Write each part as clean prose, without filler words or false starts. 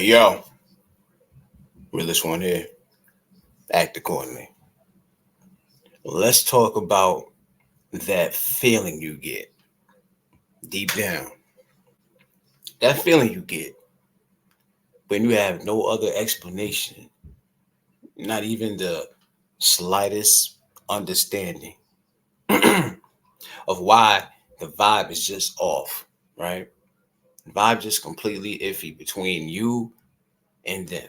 Hey, yo, Realest one here. Act accordingly. Let's talk about that feeling you get deep down. That feeling you get when you have no other explanation, not even the slightest understanding of why the vibe is just off, right? The vibe just completely iffy between you and them.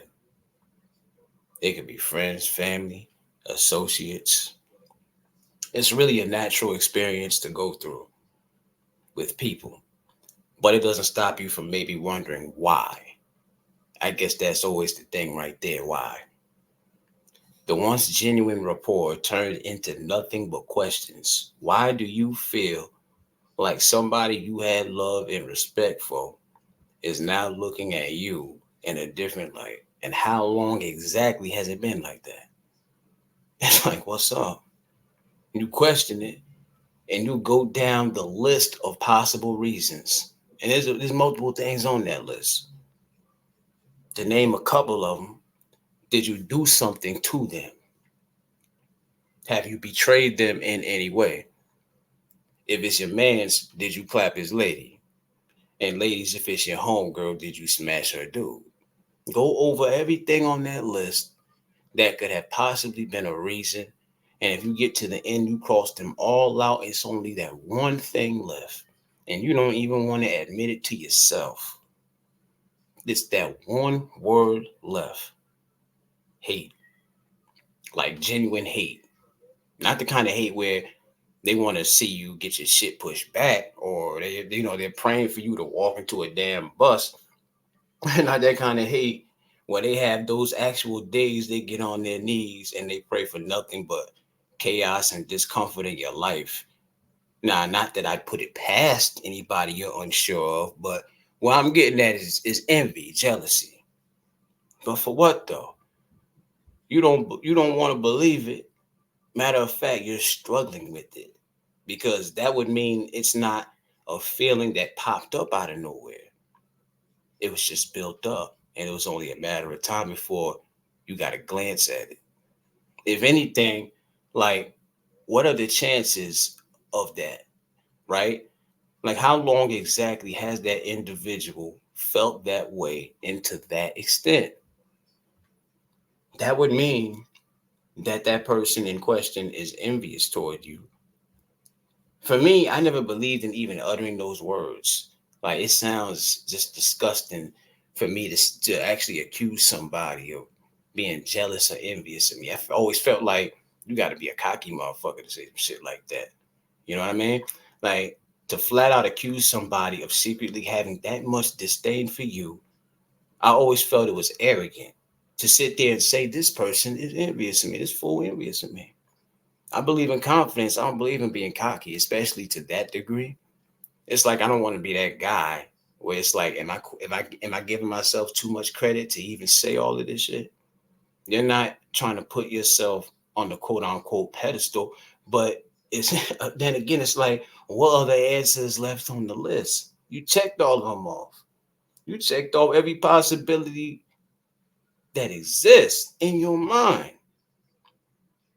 They could be friends, family, associates. It's really a natural experience to go through with people, but it doesn't stop you from maybe wondering why. I guess that's always the thing right there. Why? The once genuine rapport turned into nothing but questions. Why do you feel like somebody you had love and respect for is now looking at you in a different light? And how long exactly has it been like that? It's like, what's up? You question it and you go down the list of possible reasons. And there's multiple things on that list. To name a couple of them, did you do something to them? Have you betrayed them in any way? If it's your man's, did you clap his lady? And ladies, if it's your homegirl, did you smash her dude? Go over everything on that list that could have possibly been a reason. And if you get to the end, you cross them all out. It's only that one thing left. And you don't even want to admit it to yourself. It's that one word left: hate. Like genuine hate. Not the kind of hate where they want to see you get your shit pushed back, or they're praying for you to walk into a damn bus. Not that kind of hate where they have those actual days they get on their knees and they pray for nothing but chaos and discomfort in your life. Now, not that I put it past anybody you're unsure of, but what I'm getting at is envy, jealousy. But for what though? You don't want to believe it. Matter of fact, you're struggling with it because that would mean it's not a feeling that popped up out of nowhere. It was just built up, and it was only a matter of time before you got a glance at it. If anything, like, what are the chances of that, right? Like, how long exactly has that individual felt that way and to that extent? That would mean that that person in question is envious toward you. For me, I never believed in even uttering those words. Like, it sounds just disgusting for me to actually accuse somebody of being jealous or envious of me. I always felt like you got to be a cocky motherfucker to say some shit like that. You know what I mean? Like, to flat out accuse somebody of secretly having that much disdain for you, I always felt it was arrogant to sit there and say this person is envious of me. This fool envious of me. I believe in confidence. I don't believe in being cocky, especially to that degree. It's like I don't want to be that guy where it's like, am I giving myself too much credit to even say all of this shit? You're not trying to put yourself on the quote unquote pedestal, but it's then again, it's like, what other answers left on the list? You checked all of them off. You checked off every possibility that exists in your mind.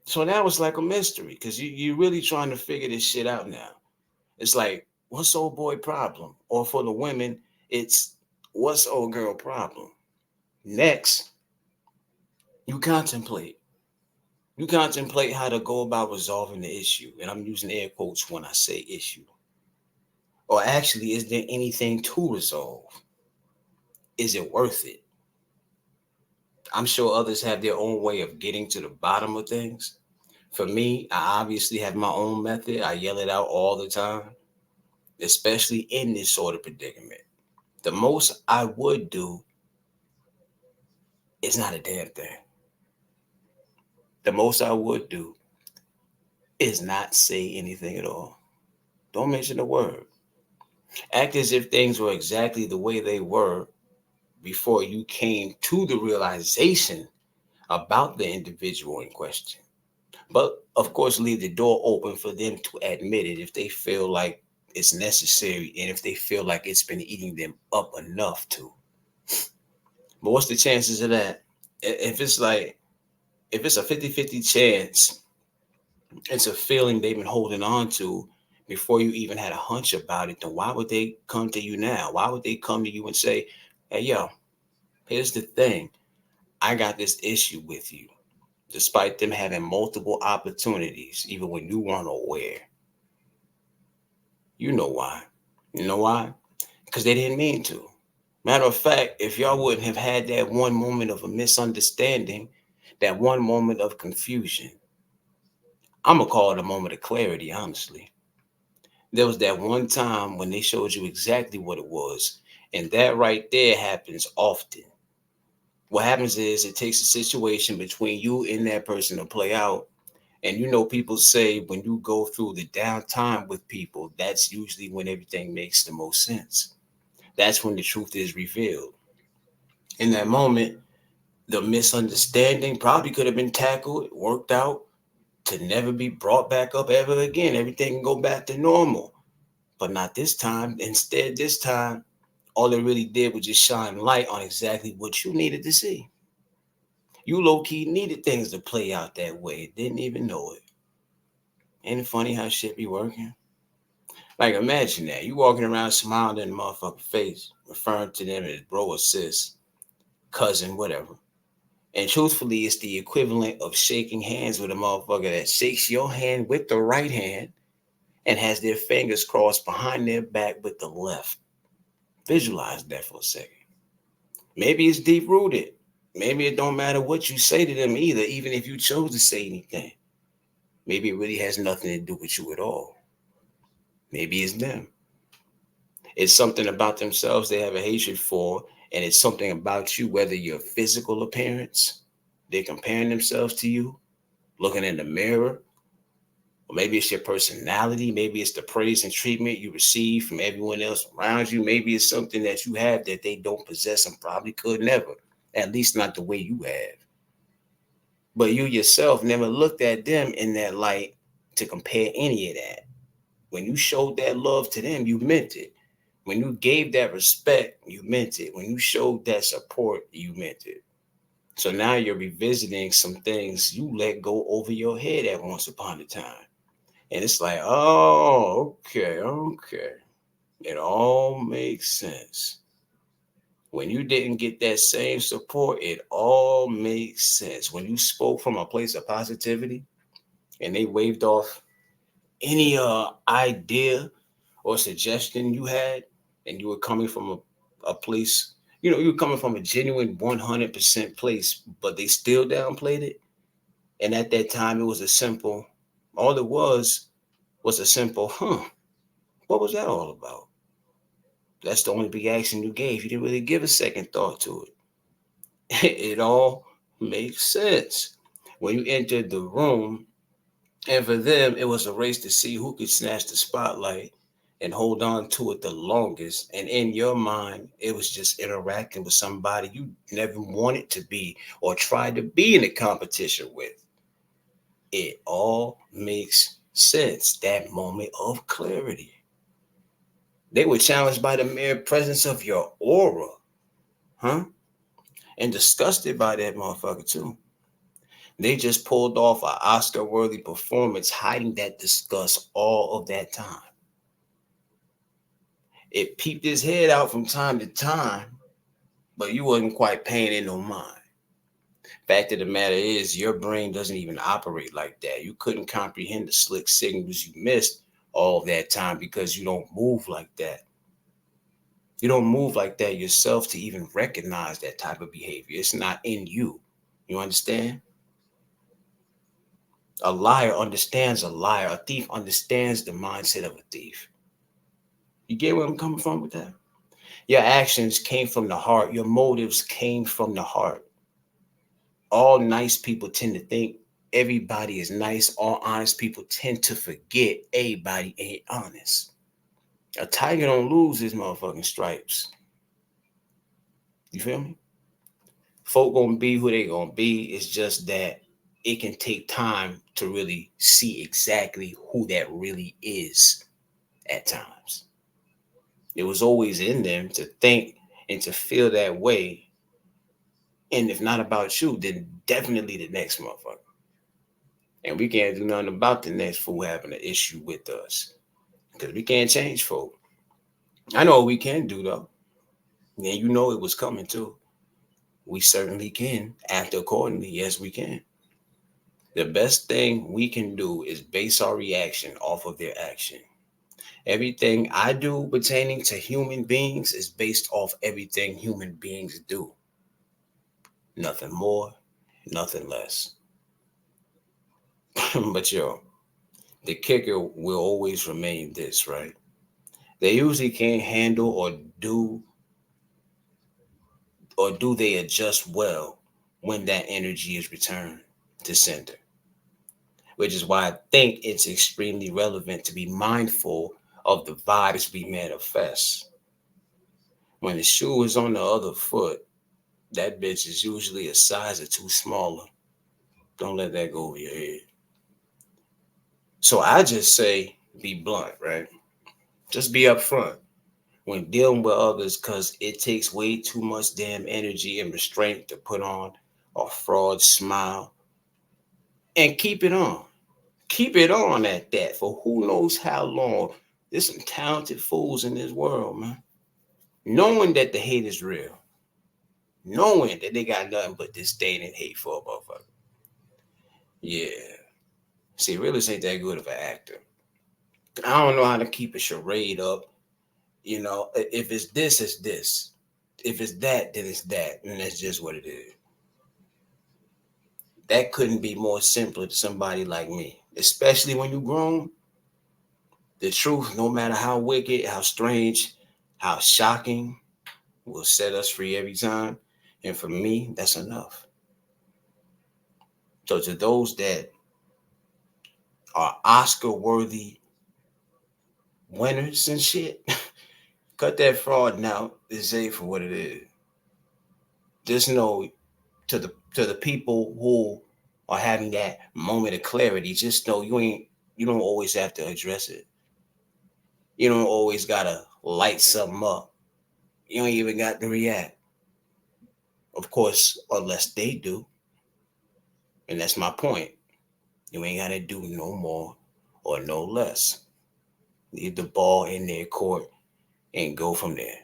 So that was like a mystery because you're really trying to figure this shit out now. It's like, what's old boy problem? Or for the women, it's what's old girl problem? Next, you contemplate. You contemplate how to go about resolving the issue. And I'm using air quotes when I say issue. Or actually, is there anything to resolve? Is it worth it? I'm sure others have their own way of getting to the bottom of things. For me, I obviously have my own method. I yell it out all the time, especially in this sort of predicament. The most I would do is not a damn thing. The most I would do is not say anything at all. Don't mention a word. Act as if things were exactly the way they were before you came to the realization about the individual in question. But of course, leave the door open for them to admit it if they feel like it's necessary and if they feel like it's been eating them up enough to. But what's the chances of that? If it's like, if it's a 50-50 chance, it's a feeling they've been holding on to before you even had a hunch about it, then why would they come to you now? Why would they come to you and say, hey, yo, here's the thing. I got this issue with you, despite them having multiple opportunities, even when you weren't aware. You know why. You know why? Because they didn't mean to. Matter of fact, if y'all wouldn't have had that one moment of a misunderstanding, that one moment of confusion, I'm going to call it a moment of clarity, honestly. There was that one time when they showed you exactly what it was. And that right there happens often. What happens is it takes a situation between you and that person to play out. And you know, people say when you go through the downtime with people, that's usually when everything makes the most sense. That's when the truth is revealed. In that moment, the misunderstanding probably could have been tackled, worked out to never be brought back up ever again. Everything can go back to normal. But not this time. Instead, this time, all it really did was just shine light on exactly what you needed to see. You low key needed things to play out that way. Didn't even know it. Ain't it funny how shit be working? Like, imagine that. You walking around smiling in the motherfucking face, referring to them as bro or sis, cousin, whatever. And truthfully, it's the equivalent of shaking hands with a motherfucker that shakes your hand with the right hand and has their fingers crossed behind their back with the left. Visualize that for a second. Maybe it's deep rooted. Maybe it don't matter what you say to them either, even if you chose to say anything. Maybe it really has nothing to do with you at all. Maybe it's them. It's something about themselves they have a hatred for, and it's something about you, whether your physical appearance, they're comparing themselves to you, looking in the mirror, or maybe it's your personality, maybe it's the praise and treatment you receive from everyone else around you, maybe it's something that you have that they don't possess and probably could never, at least not the way you have. But you yourself never looked at them in that light to compare any of that. When you showed that love to them, you meant it. When you gave that respect, you meant it. When you showed that support, you meant it. So now you're revisiting some things you let go over your head at once upon a time. And it's like, oh, okay, okay. It all makes sense. When you didn't get that same support, it all makes sense. When you spoke from a place of positivity and they waved off any idea or suggestion you had, and you were coming from a place, you were coming from a genuine 100% place, but they still downplayed it. And at that time, it was a simple, all it was a simple, huh, what was that all about? That's the only big action you gave. You didn't really give a second thought to it. It all makes sense. When you entered the room, and for them, it was a race to see who could snatch the spotlight and hold on to it the longest. And in your mind, it was just interacting with somebody you never wanted to be or tried to be in a competition with. It all makes sense. That moment of clarity. They were challenged by the mere presence of your aura, huh? And disgusted by that motherfucker too. They just pulled off an Oscar-worthy performance, hiding that disgust all of that time. It peeped his head out from time to time, but you wasn't quite paying it no mind. Fact of the matter is, your brain doesn't even operate like that. You couldn't comprehend the slick signals you missed all that time because you don't move like that. You don't move like that yourself to even recognize that type of behavior. It's not in you. You understand? A liar understands a liar. A thief understands the mindset of a thief. You get where I'm coming from with that? Your actions came from the heart. Your motives came from the heart. All nice people tend to think everybody is nice. All honest people tend to forget everybody ain't honest. A tiger don't lose his motherfucking stripes. You feel me? Folk gonna be who they gonna be. It's just that it can take time to really see exactly who that really is at times. It was always in them to think and to feel that way, And if not about you, then definitely the next motherfucker. And we can't do nothing about the next fool having an issue with us. Because we can't change folk. I know what we can do though. And you know it was coming too. We certainly can act accordingly. Yes, we can. The best thing we can do is base our reaction off of their action. Everything I do pertaining to human beings is based off everything human beings do. Nothing more, nothing less. But yo, the kicker will always remain this, right? They usually can't handle do or do they adjust well when that energy is returned to sender, which is why I think it's extremely relevant to be mindful of the vibes we manifest. When the shoe is on the other foot, that bitch is usually a size or two smaller. Don't let that go over your head. So I just say be blunt, right? Just be upfront when dealing with others because it takes way too much damn energy and restraint to put on a fraud smile and keep it on. Keep it on at that for who knows how long. There's some talented fools in this world, man. Knowing that the hate is real, knowing that they got nothing but disdain and hate for a motherfucker. Yeah. See, Realest ain't that good of an actor. I don't know how to keep a charade up. You know, if it's this, it's this. If it's that, then it's that. And that's just what it is. That couldn't be more simpler to somebody like me. Especially when you grown. The truth, no matter how wicked, how strange, how shocking, will set us free every time. And for me, that's enough. So to those that are Oscar worthy winners and shit, cut that fraud now and say for what it is. Just know to the people who are having that moment of clarity, just know you don't always have to address it. You don't always gotta light something up. You don't even got to react. Of course, unless they do. And that's my point. You ain't gotta do no more or no less. Leave the ball in their court and go from there.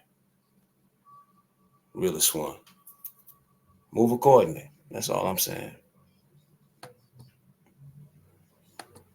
Realest one. Move accordingly. That's all I'm saying.